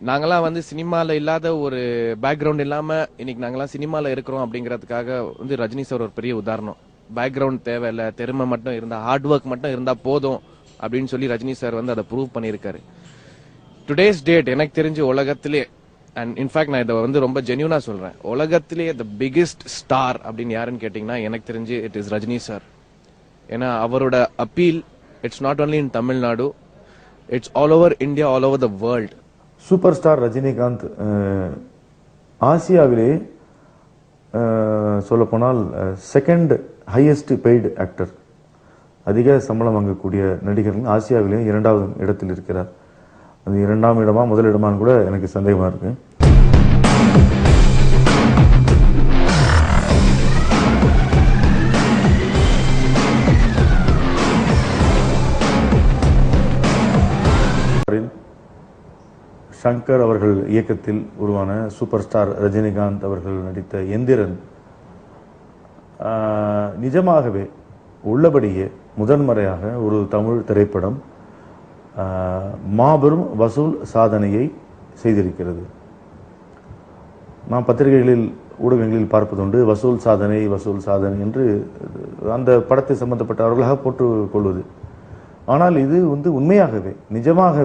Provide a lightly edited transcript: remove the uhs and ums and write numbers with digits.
நாங்களாம் வந்து சினிமால இல்லாத ஒரு பேக்ரவுண்ட் இல்லாம இன்னைக்கு நாங்களாம் சினிமால இருக்கிறோம் அப்படிங்கிறதுக்காக வந்து ரஜினி சார் ஒரு பெரிய உதாரணம். பேக்ரவுண்ட் தேவையில்ல, திறமை மட்டும் இருந்தா, ஹார்ட் ஒர்க் மட்டும் இருந்தா போதும் அப்படின்னு சொல்லி ரஜினி சார் வந்து அதை ப்ரூவ் பண்ணியிருக்காரு. டுடேஸ் டேட் எனக்கு தெரிஞ்சு உலகத்திலே, அண்ட் இன்ஃபேக்ட் நான் இதை வந்து ரொம்ப ஜென்யூனா சொல்றேன், உலகத்திலே த பிகெஸ்ட் ஸ்டார் அப்படின்னு யாருன்னு கேட்டீங்கன்னா எனக்கு தெரிஞ்சு இட் இஸ் ரஜினி சார். ஏன்னா அவரோட appeal it's not only in Tamil Nadu, it's all over India, all over the world. Super star Rajinikanth ஆசியாவிலே சொல்லப்போனால் செகண்ட் ஹையஸ்ட் பெய்டு ஆக்டர், அதிக சம்பளம் வாங்கக்கூடிய நடிகர்கள் ஆசியாவிலே 2வது இடத்தில் இருக்கிறார். அது 2ஆம் இடமா முதல் இடமான்னு கூட எனக்கு சந்தேகமா இருக்கு. சங்கர் அவர்கள் இயக்கத்தில் உருவான சூப்பர் ஸ்டார் ரஜினிகாந்த் அவர்கள் நடித்த எந்திரன் நிஜமாகவே உள்ளபடியே முதன்முறையாக ஒரு தமிழ் திரைப்படம் மாபெரும் வசூல் சாதனையை செய்திருக்கிறது. நாம் பத்திரிகைகளில் ஊடகங்களில் பார்ப்பதுண்டு வசூல் சாதனை என்று அந்த படத்தை சம்பந்தப்பட்டவர்களாக போட்டுக் கொள்வது. ஆனால் இது வந்து உண்மையாகவே நிஜமாகவே